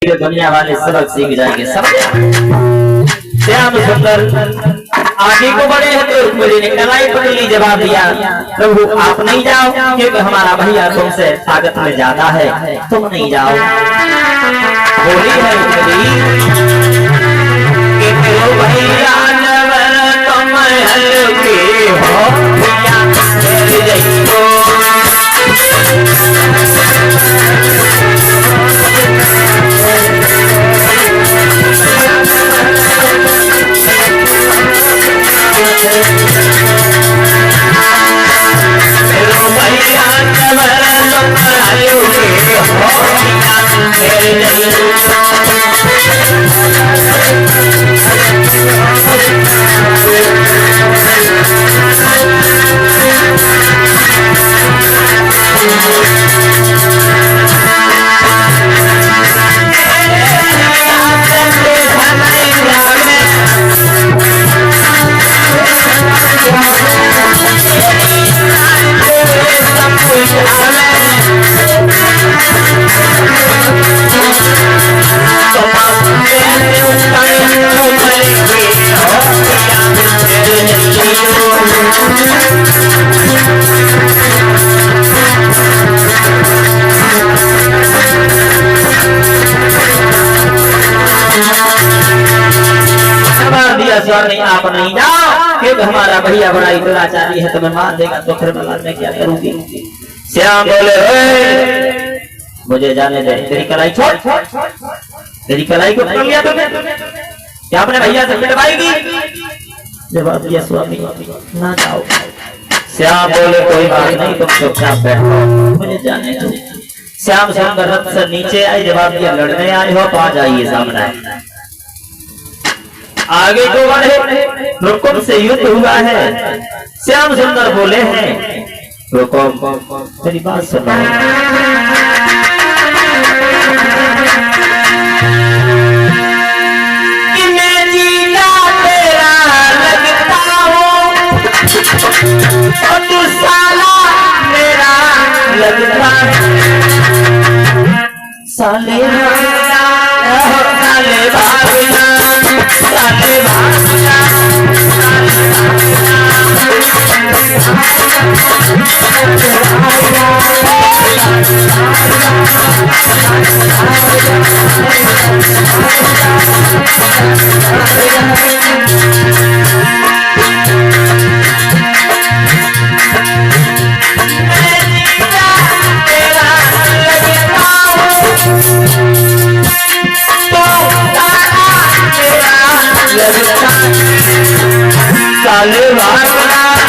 दुनिया वाले सबक सीख जाएंगे। सब श्याम सुंदर आगे को बढ़े हैं तो रुक्मिणी ने कलाई पकड़ ली, जवाब दिया प्रभु आप नहीं जाओ क्योंकि हमारा भैया तुमसे ताकत में ज्यादा है, तुम नहीं जाओ। बोली है रुक्मिणी कि भैया तुम हल्के हो भैया नहीं आप नहीं जाओ क्योंकि हमारा भैया बड़ा ही दुराचारी है, तुम्हें मार देगा तो फिर मैं क्या करूंगी। श्याम बोले मुझे जाने दे, तेरी कलाई छोड़, तेरी कलाई को पकड़ लिया तुमने, क्या अपने भैया से पिटवाएगी? जवाब दिया स्वामी ना जाओ। श्याम बोले कोई बात नहीं तुम चुपचाप बैठो, मुझे जाने दो। श्याम सुंदर रथ से नीचे आए, जवाब दिया लड़ने आए हो तो आ जाइए सामने। आगे को बढ़े, रुकुम से युद्ध हुआ है। श्याम सुंदर बोले हैं रुकुम मेरी बात सुनो, कि मैं जीना तेरा लगता हूँ और तू साला मेरा लगता है। साले साले भागना साले भागना साले भागना साले भागना साले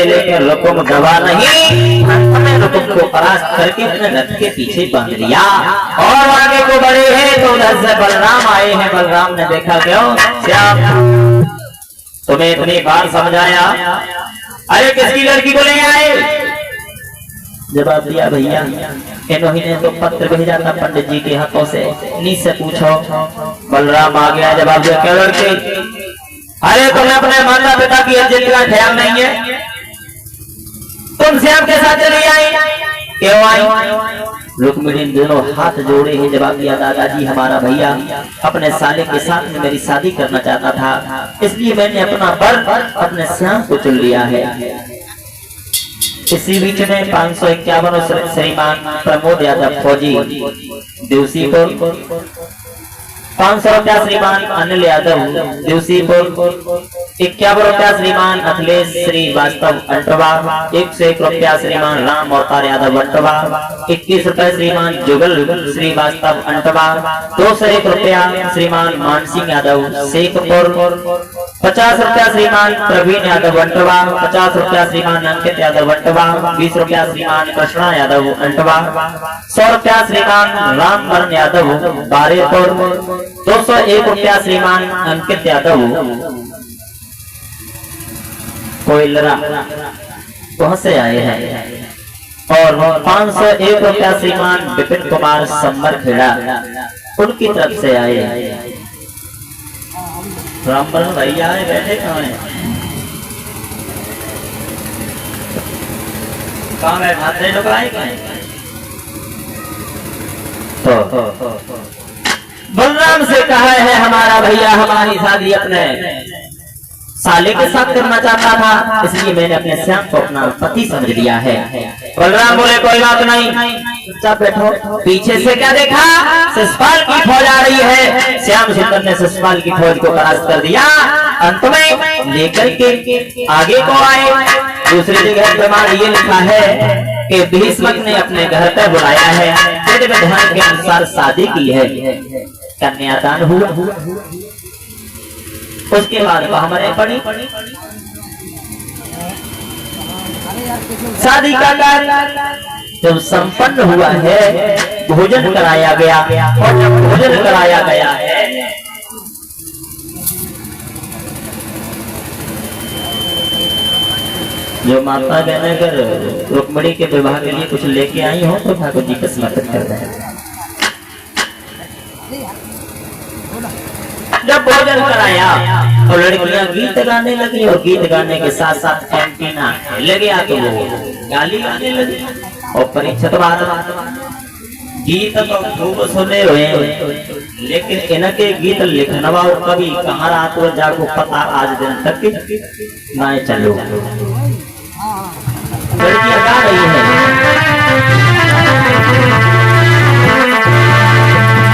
लेकिन रुकुम दबा नहीं, हमें रुकुम को परास्त करके अपने रथ के पीछे बांध लिया और आगे को बढ़े हैं तो उधर से बलराम आए हैं। बलराम ने देखा क्यों श्याम तुम्हें इतनी बार समझाया, अरे किसकी लड़की को ले आए? जवाब दिया भैया इन्होंने ने तो पत्र भेजा था पंडित जी के हाथों से, नीच से पूछो। बलराम आ गया, जवाब दिया क्या लड़की? अरे तुम्हें अपने माता पिता की इज्जत का ख्याल नहीं है, तुम श्याम के साथ चली आई, क्यों आई? रुक्मिणी ने दोनों हाथ जोड़े हैं, जवाब दिया दादाजी हमारा भैया अपने साले के साथ में मेरी शादी करना चाहता था, इसलिए मैंने अपना वर अपने श्याम को चुन लिया है। इसी बीच में 551 श्रीमान प्रमोद यादव फौजी देवसीपुर, 500 रुपया श्रीमान अनिल यादव देवसीपुर, 51 रुपया श्रीमान अखिलेश श्रीवास्तव अंटवा, 101 रुपया श्रीमान राम अवतार यादव अंटवा, 21 रुपया श्रीमान जुगल श्रीवास्तव अंटवा, 201 रुपया श्रीमान मानसिंह यादव शेखपुर, 50 रुपया श्रीमान प्रवीण यादव अंटवा, 50 रुपया श्रीमान अंकित यादव अंटवा, 20 रुपया श्रीमान कृष्णा यादव अंटवा, 100 रुपया श्रीमान रामवरण यादव बारेपुर, 201 रुपया श्रीमान अंकित यादव कोयलरा वहां से आए हैं, और 501 रुपया श्रीमान विपिन कुमार संबर खेड़ा उनकी तरफ से आए हैं। रामवरण भैया आए, बैठे कहाँ हैं? कहाँ बैठाते लोग आए कहाँ? बलराम से कहा है हमारा भैया हमारी शादी अपने साले के साथ करना चाहता था, इसलिए मैंने अपने श्याम को अपना पति समझ लिया है। बलराम बोले कोई बात नहीं, चुपचाप बैठो। पीछे से क्या देखा? शिशुपाल की फौज आ रही है। श्याम सुंदर ने शिशुपाल की फौज को परास्त कर दिया, अंत में लेकर के आगे को आए। दूसरी जगह प्रमाण ये लिखा है कि भीष्मक ने अपने घर पर बुलाया है, विधान के अनुसार शादी की है, कन्यादान हुआ, उसके बाद हमारे पड़ी शादी का कार्य जब संपन्न हुआ है, भोजन कराया गया, और जब भोजन कराया गया है जो माता कहने कर रुक्मिणी के विवाह के लिए कुछ लेके आई हो तो ठाकुर जी का समर्पित कर रहे हैं। जब भोजन कराया और लड़कियां गीत गाने लगी, और गीत गाने के साथ साथ एंटीना ले गया तो वो गाली गाने लगी, और परीक्षित बात गीत तो खूब सुने हुए, लेकिन इनके गीत लिखनवा कभी कहाँ रात हो जाको पता आज दिन तक ना चलो। लड़कियां गा रही है,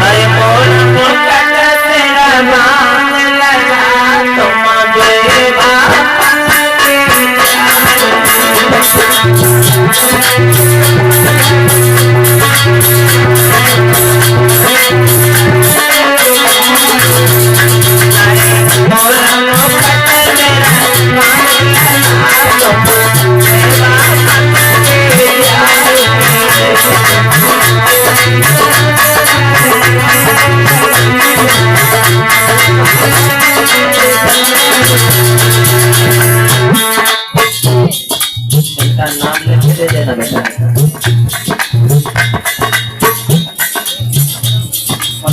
अरे बोल मान लगा तुम देवा नाम लिख दे देना बेटा।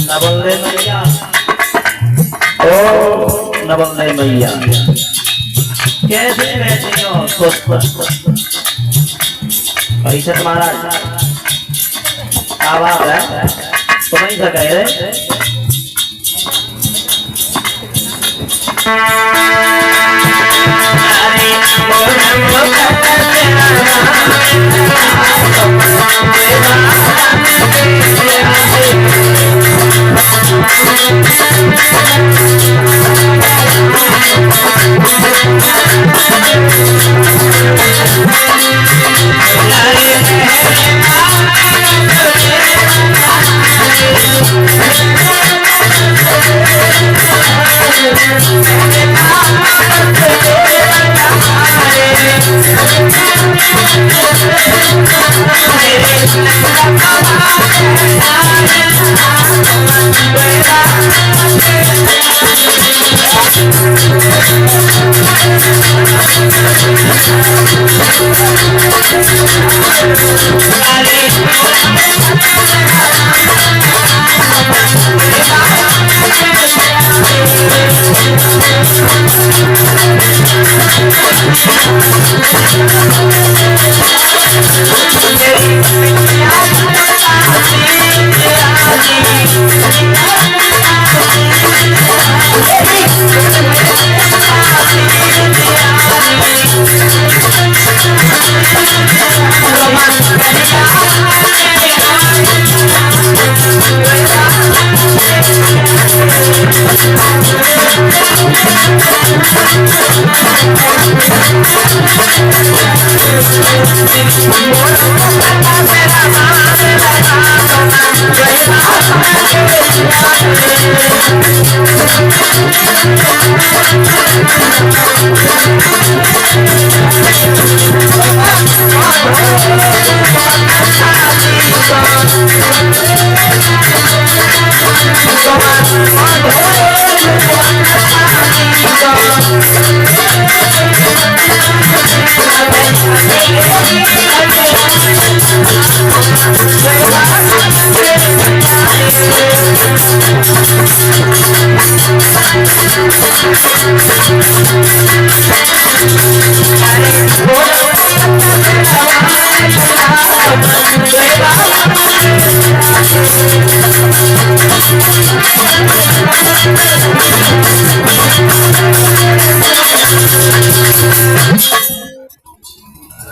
नवल मैया, ओ नवल मैया कैसे बैठे हो? परिषद महाराज आवाज है तो नहीं सके रे।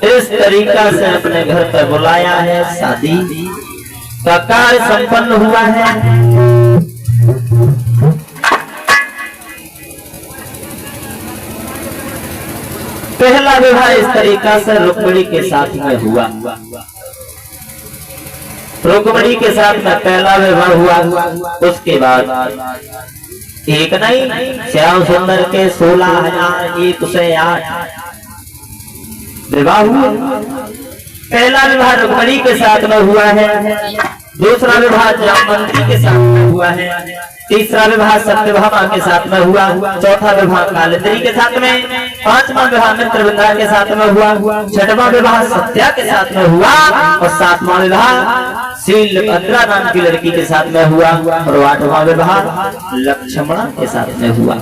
इस तरीका से अपने घर पर बुलाया है, शादी का कार्य संपन्न हुआ है। पहला विवाह इस तरीका से रुक्मिणी के साथ में हुआ। रुक्मिणी के साथ में पहला विवाह हुआ। उसके बाद एक नहीं, श्याम सुंदर के 16,108 विवाह हुआ। पहला विवाह रुक्मिणी के साथ में हुआ है, दूसरा विवाह जामवंती के साथ में हुआ है, तीसरा विवाह सत्यभामा के साथ में हुआ, चौथा विवाह कालिंदी के साथ में, पांचवा विवाह मित्रवृंदा के साथ में हुआ, छठवां विवाह सत्या के साथ में हुआ और सातवां विवाह शीलभद्रा नाम की लड़की के साथ में हुआ और आठवां विवाह लक्ष्मणा के साथ में हुआ।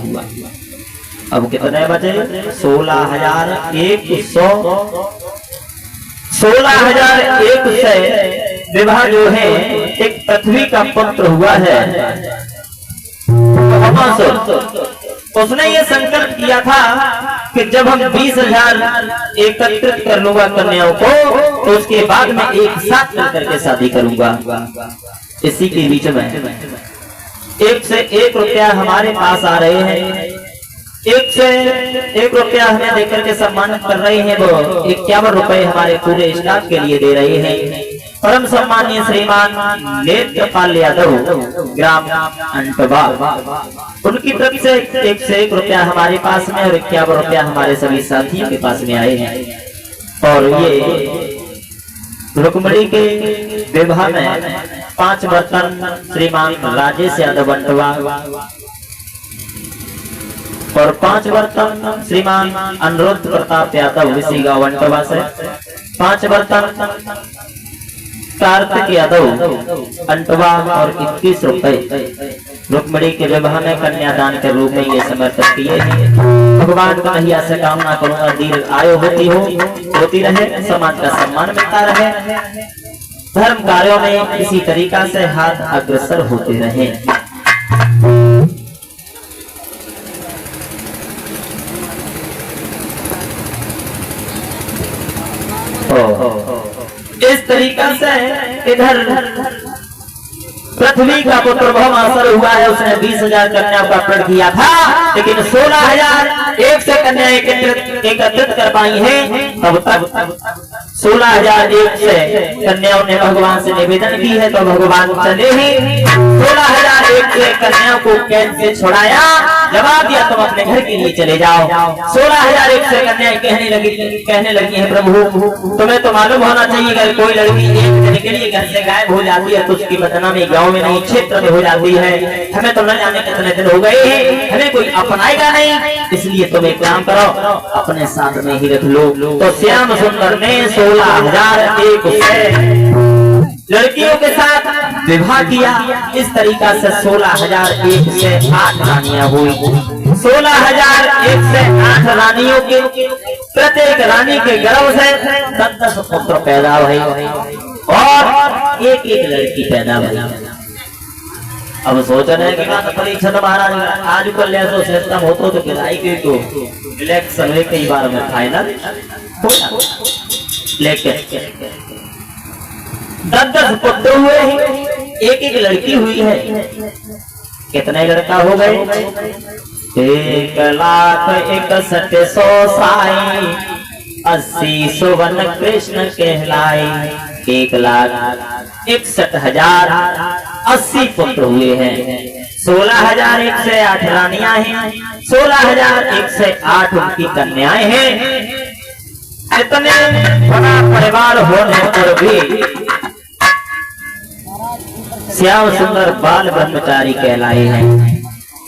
अब कितने बचे? 16,100 विवाह जो है एक पृथ्वी का पुत्र हुआ है। उसने ये संकल्प किया था कि जब हम 20,000 एकत्रित कर लूंगा कन्याओं को तो उसके बाद में एक साथ मिलकर के शादी करूंगा। इसी के बीच में 1 से 1 रुपया हमारे पास आ रहे हैं, 1 से 1 रुपया हमें देकर के सम्मानित कर रहे हैं। वो 51 रुपए हमारे पूरे स्टाफ के लिए दे रहे हैं। परम सम्मानीय श्रीमान नेत्रपाल यादव ग्राम अंटवा, उनकी तरफ से 1 से 1 रुपया हमारे पास में और 51 रुपया हमारे सभी साथियों के पास में आए हैं। और ये रुक्मिणी के विवाह में 5 बर्तन श्रीमान राजेश यादव अंटवा और 5 बर्तन श्रीमान अनुरुद्ध प्रताप यादव इसी गांव अंटवा से, 5 बर्तन कार्तिक यादव अंटवा और 21 रुपए रुक्मिणी के विवाह में कन्यादान के रूप में ये समर्पित किए हैं। भगवान का मैया से कामना करूंगा दीर्घ आयु होती रहे, समाज का सम्मान मिलता रहे, धर्म कार्यों में इसी तरीका से हाथ अग्रसर होते रहे। इस तरीका से इधर पृथ्वी का पुत्र भौमासुर हुआ है, उसने 20,000 कन्याओं का प्रण किया था, लेकिन 16,001 कन्या एकत्रित कर पाई है। तब तक 16,001 कन्याओं ने भगवान से निवेदन की है, तो भगवान चले ही 16,001 कन्याओं को कैद से छुड़ाया, जवाब दिया तुम अपने घर के लिए चले जाओ। 16,001 कन्याएं कहने लगी है प्रभु तुम्हें तो मालूम होना चाहिए अगर कोई लड़की एक दिन के लिए घर से गायब हो जाती है तो उसकी बदनामी गांव में नहीं क्षेत्र में हो जाती है। हमें तो न जाने कितने दिन हो गए हैं, हमें कोई अपनाएगा नहीं, इसलिए तुम एक काम करो अपने साथ में ही रख लो। तो श्याम सुंदर ने 16,001 लड़कियों के साथ विवाह किया। इस तरीका से 16,001 से 8 रानियां हुई। 16,001 से 8 रानियों के प्रत्येक रानी के गर्भ से 10 पुत्र पैदा हुए और एक एक लड़की पैदा हुई। अब सोचने की बात परीक्षा महाराज आजकल ऐसा सिस्टम होता तो खिलाई के तो इलेक्शन में कई बार में फाइनल लेकिन 10 पुत्र हुए हैं, एक एक लड़की हुई है। कितने लड़का हो गए? 1,61,100 साई 80 सुवन कृष्ण कहलाई। 1,61,080 पुत्र हुए हैं। 16,108 रानियां हैं, 16,108 उनकी कन्याएं हैं। इतने बड़ा परिवार होने पर भी श्याम सुंदर बाल ब्रह्मचारी कहलाए हैं।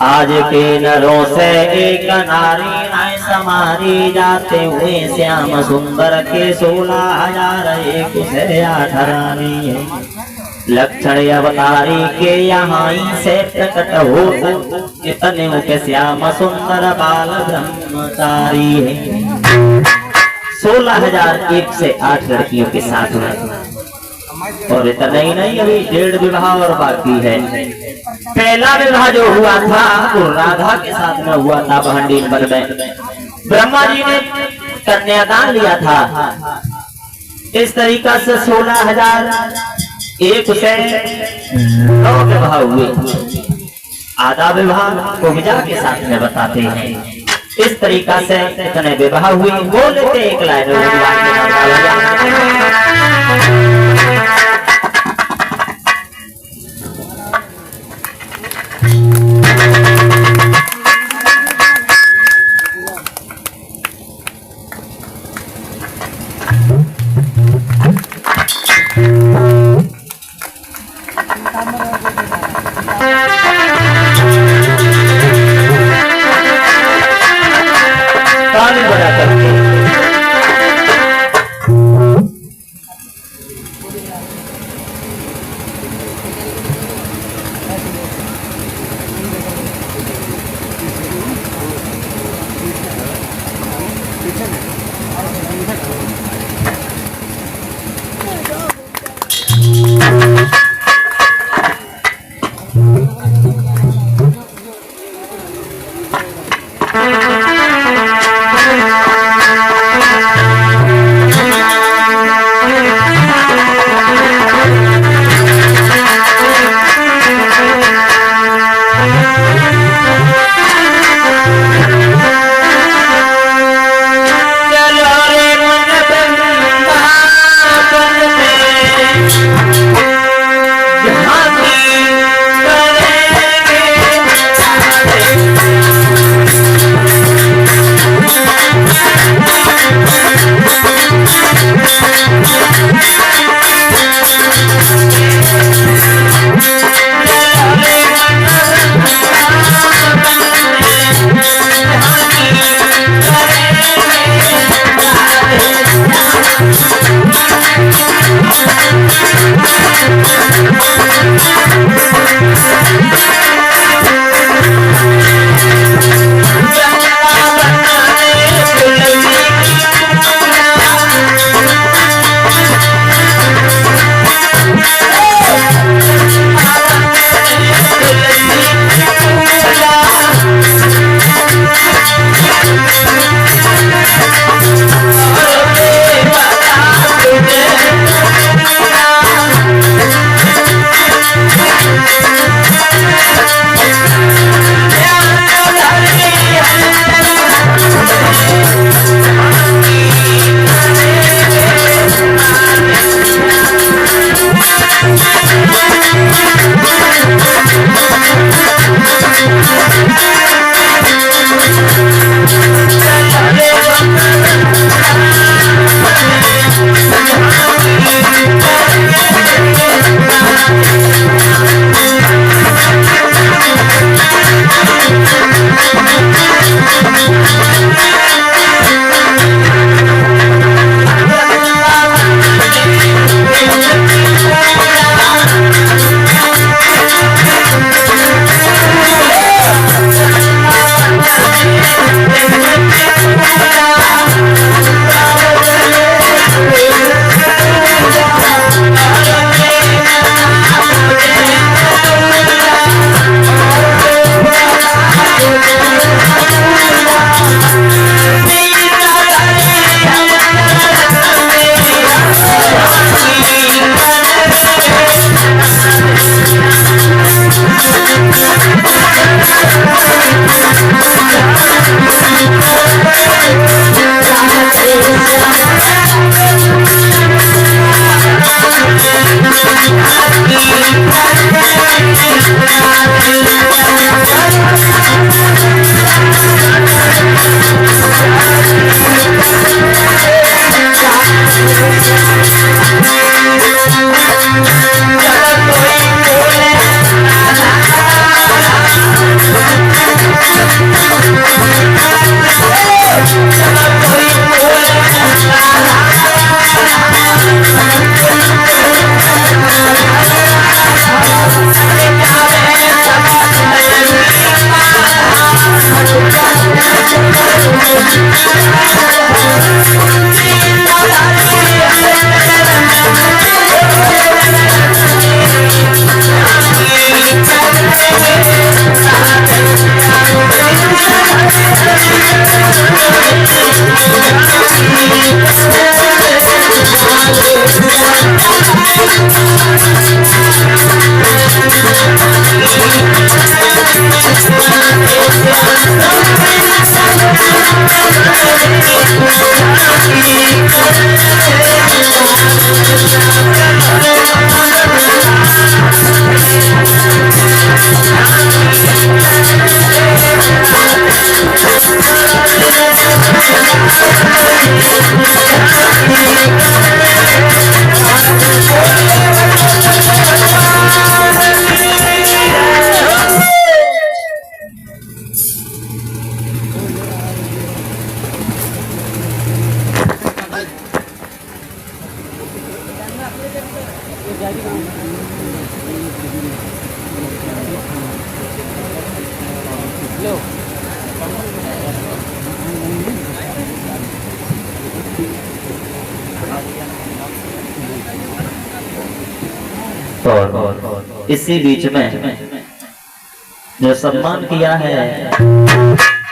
आज के नरों से एक नारी नाय समारी जाते हुए श्याम सुंदर के 16,108 रानी है। लक्षण अवतारी के यहाँ से प्रकट हो इतने के श्याम सुंदर बाल ब्रह्मचारी है। 16,108 लड़कियों के साथ में और इतना ही नहीं, अभी 1.5 विवाह और बाकी है। पहला विवाह जो हुआ था वो राधा के साथ में हुआ था भंडी वन में। ब्रह्मा जी ने कन्यादान लिया था। इस तरीका से 16,109 विवाह हुए। आधा विवाह कुब्जा के साथ में बताते हैं। इस तरीका से इतने विवाह हुए। वो लेते एक लाइन ताली बजा करके और इसी बीच में जो सम्मान किया है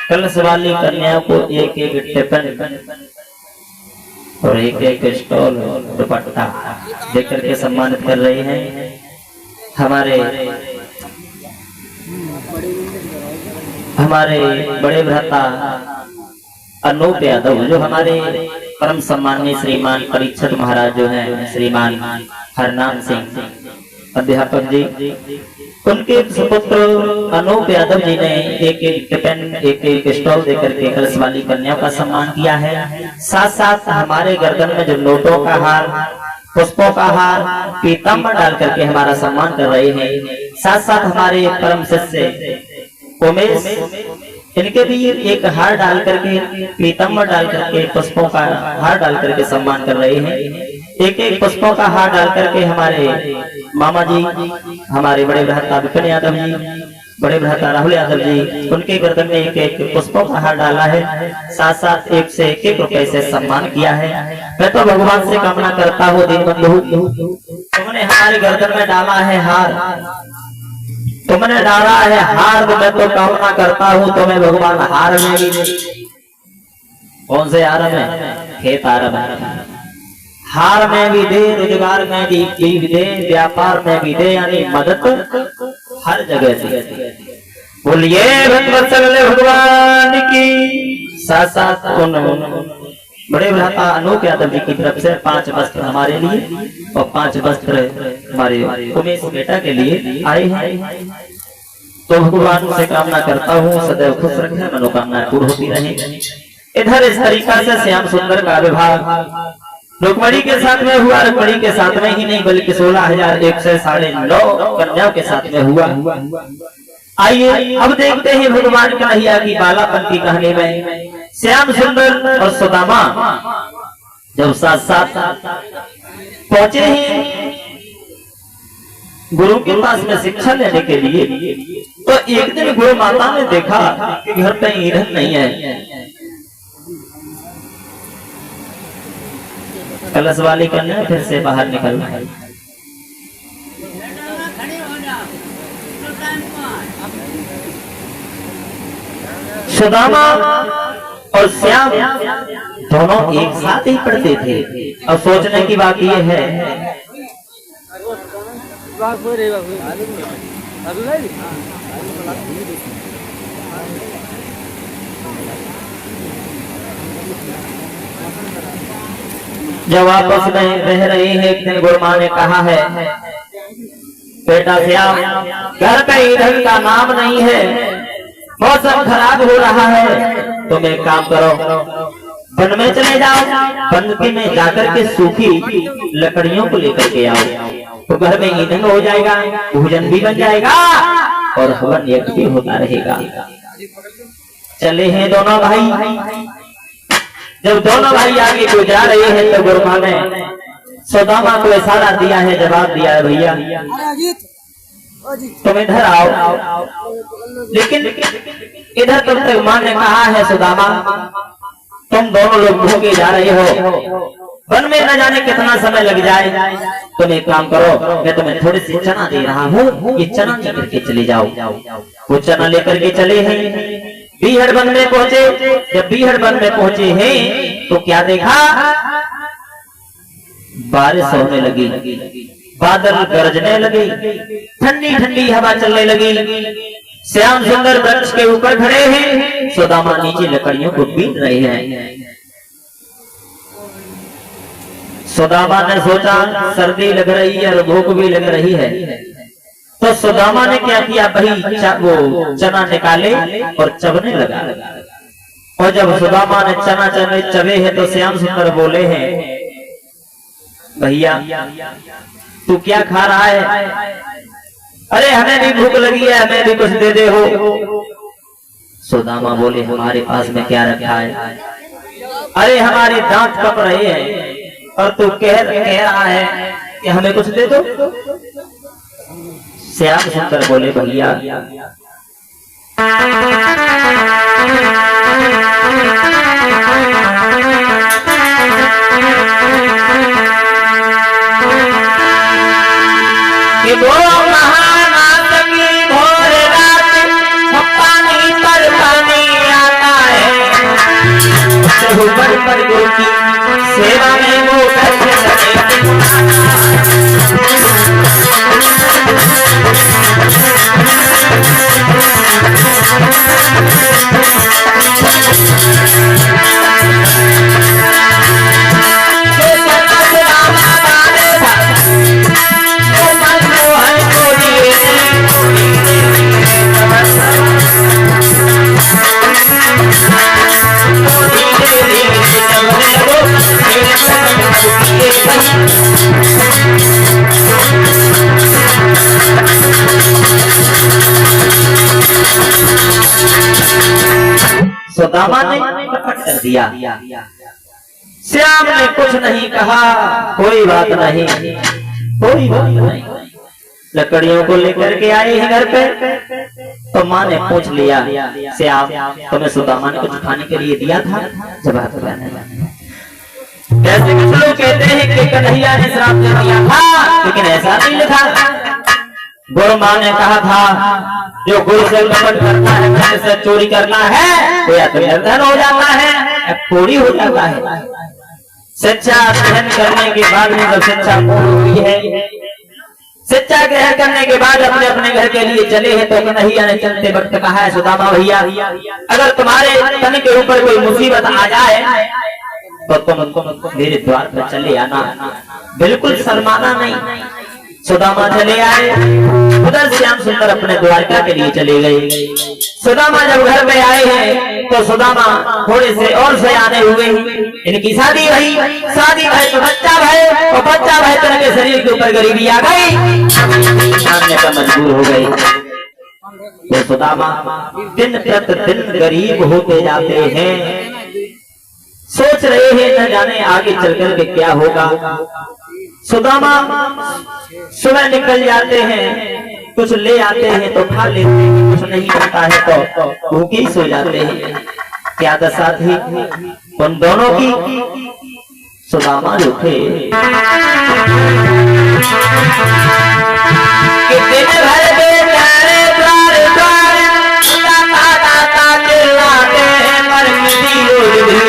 कलश वाली कन्या को एक एक टिफिन और एक एक स्टॉल दुपट्टा देकर के सम्मानित कर रहे हैं हमारे बड़े भ्राता अनूप यादव, जो हमारे परम सम्मानीय श्रीमान परीक्षित महाराज जो हैं, श्रीमान हरनाम सिंह अध्यापक जी, उनके सुपुत्र अनूप यादव जी ने एक एक टिफिन एक एक स्टॉल देकर के कलश वाली कन्या का सम्मान किया है। साथ साथ हमारे गर्दन में जो नोटों का हार, पुष्पों का हार, पीताम्बर डाल करके हमारा सम्मान कर रहे हैं। साथ साथ हमारे परम शिष्य उमेश, इनके भी एक हार डाल करके, पीताम्बर डाल करके, पुष्पों का हार डाल करके सम्मान कर रहे हैं। एक एक पुष्पों का हार डाल करके हमारे मामा जी, हमारे बड़े भ्राता विपिन यादव जी, बड़े भ्राता राहुल यादव जी, उनके गर्दन में एक एक पुष्पों का हार डाला है। साथ साथ एक से एक रुपए से सम्मान किया है। मैं तो भगवान से कामना करता हूँ, दीनबंधु, तुमने हमारे गर्दन में डाला है हार, तुमने डाला है हार, मैं तो कामना करता हूँ तुम्हें भगवान हार में भी दे। कौन से हार में? खेत हार में भी दे, रोजगार में भी दे, व्यापार में भी दे, यानी मदद हर जगह दे। बोलिए भक्तवत्सल भगवान की। साथ साथ बड़े भ्राता अनूप यादव जी की तरफ से 5 वस्त्र हमारे लिए और 5 वस्त्र हमारे उमेश बेटा के लिए आए हैं। तो भगवान से कामना करता हूँ सदैव खुश रखें, मनोकामनाएं पूर्ण होती रहे। इधर इस तरीका से श्याम सुंदर का विवाह रुक्मणी के साथ में हुआ। रुक्मणी के साथ में ही नहीं बल्कि 16,109 कन्याओं के साथ में हुआ। आइए अब देखते हैं भगवान कन्हैया की बालापन की कहानी में श्याम सुंदर और सुदामा जब साथ साथ पहुंचे हैं गुरु के पास में शिक्षा लेने के लिए, तो एक दिन गुरु माता ने देखा कि घर पे ईंधन नहीं है। कलश वाली कन्या फिर से बाहर निकल आई। सुदामा और श्याम दोनों एक साथ ही पढ़ते थे। और सोचने की बात यह है जब आपस में रह रहे हैं, एक दिन गुरु माँ ने कहा है, बेटा श्याम घर पे ईंधन का नाम नहीं है, मौसम खराब हो रहा है, तुम एक काम करो वन में चले जाओ, वन में जाकर के सूखी लकड़ियों को लेकर के आओ, तो घर में ईंधन हो जाएगा, भोजन भी बन जाएगा और हवन यज्ञ भी होता रहेगा। चले हैं दोनों भाई। जब दोनों भाई आगे को जा रहे हैं तो गुरु माँ ने सुदामा को इशारा दिया है, जवाब दिया है, भैया तुम इधर आओ। लेकिन इधर तुम तक माँ ने कहा है, सुदामा तुम दोनों लोग भोगे जा रहे हो, वन में न जाने कितना समय लग जाए, तुम एक काम करो, मैं तुम्हें थोड़ी सी चना दे रहा हूँ, ये चना लेकर के चले जाओ। वो चना लेकर के चले हैं, बीहड़ वन में पहुंचे। जब बीहड़ वन में पहुंचे हैं तो क्या देखा, बारिश होने लगी, बादल गरजने लगे, ठंडी ठंडी हवा चलने लगी। श्याम सुंदर वृक्ष के ऊपर खड़े हैं, सुदामा नीचे लकड़ियों को बीन रहे हैं। सुदामा ने सोचा सर्दी लग रही है और भूख भी लग रही है, तो सुदामा ने क्या किया, भाई वो चना निकाले और चबने लगा। और जब सुदामा ने चना चबे हैं तो श्याम सुंदर बोले हैं, भैया तू क्या खा रहा है? अरे हमें भी भूख लगी है, हमें भी कुछ दे दे हो। सुदामा बोले, हमारे पास में क्या रखा है? अरे हमारे दांत कप रहे हैं और तू कह रहा है कि हमें कुछ दे दो। श्याम सुंदर बोले, भैया कि वो महानाथी भोर रात पानी पर पानी आता है, पर गुरु की सेवा में वो सुदामा ने प्रकट कर दिया। श्याम ने कुछ नहीं कहा, कोई बात नहीं, कोई बात नहीं। लकड़ियों को लेकर के आए हैं घर पे, तो माँ ने पूछ लिया, श्याम तुम्हें सुदामा ने कुछ खाने के लिए दिया था? जवाब जैसे कुछ लोग कहते हैं कि कन्हैया ने श्राप दे दिया था, लेकिन ऐसा नहीं लिखा। गुरु माँ ने कहा था जो गुरु से कपट करता है, घर से चोरी करना है, तो या तो निर्धन हो जाता है या खोड़ी हो जाता है। शिक्षा ग्रहण करने के बाद में जब शिक्षा पूर्ण हुई है, शिक्षा ग्रहण करने के बाद अपने अपने घर के लिए चले हैं, तो कन्हैया ने चलते वक्त कहा है, सुदामा भैया अगर तुम्हारे तन के ऊपर कोई मुसीबत आ जाए तो तुम मेरे द्वार पर चले आना, बिल्कुल शर्माना नहीं। सुदामा चले आए, उधर श्याम सुंदर अपने द्वारका के लिए चले गए। सुदामा जब घर में आए हैं तो सुदामा थोड़े से और सयाने हुए, इनकी शादी भई, शादी भई तो बच्चा भय, और बच्चा भय तो इनके शरीर के ऊपर गरीबी आ गई, सामने का मजबूर हो गए। तो सुदामा दिन प्रतिदिन गरीब होते जाते हैं, सोच रहे हैं न जाने आगे चलकर के क्या होगा। सुदामा सुबह निकल जाते हैं, कुछ ले आते हैं तो खा लेते हैं, कुछ नहीं होता है तो भूखे ही सो जाते हैं। क्या दशा थी उन दोनों की? सुदामा जो थे कि दिन भर बेचारे द्वार द्वार दाता चिल्लाते हैं, पर मिट्टी रोज भी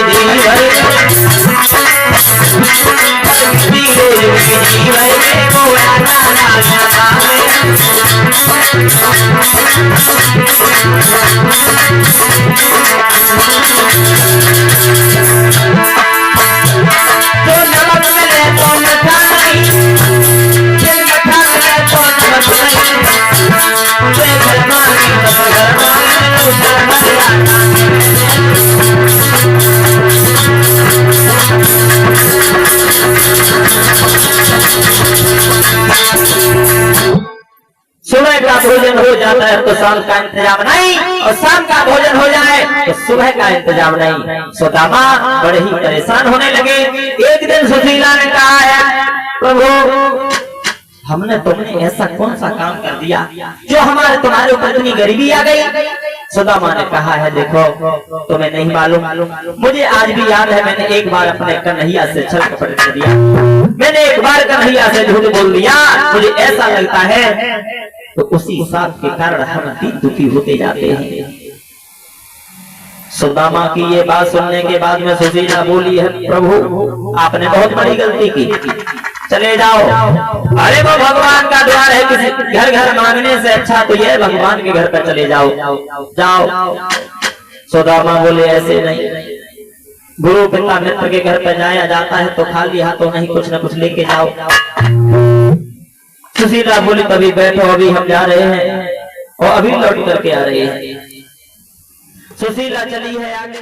सुबह का भोजन हो जाता है तो शाम का इंतजाम नहीं, और शाम का भोजन हो जाए तो सुबह का इंतजाम नहीं। सुदामा बड़े ही परेशान होने लगे। एक दिन सुशीला ने कहा है, प्रभु हमने तुमने ऐसा कौन सा काम कर दिया जो हमारे तुम्हारे ऊपर इतनी गरीबी आ गई? सुदामा ने कहा है, देखो तुम्हें नहीं मालूम, मुझे आज भी याद है, मैंने एक बार अपने कन्हैया से छल कपट कर दिया, मैंने एक बार कन्हैया से झूठ बोल दिया। मुझे ऐसा लगता है तो उसी साथ के कारण हम दिन दुखी होते जाते हैं। सुदामा की ये बात सुनने के बाद में सुशीला बोली है, प्रभु आपने बहुत बड़ी गलती की, चले जाओ। अरे वो भगवान का द्वार है, किसी घर घर मांगने से अच्छा तो यह भगवान के घर पर चले जाओ। जाओ। सुदामा बोले ऐसे नहीं, गुरु पिता मित्र के घर पर जाया जाता है तो खाली हाथों नहीं, कुछ न कुछ लेके जाओ। सुशीला बोली तभी बैठो, अभी हम जा रहे हैं और अभी लौट करके आ रहे हैं। सुशीला चली है आगे।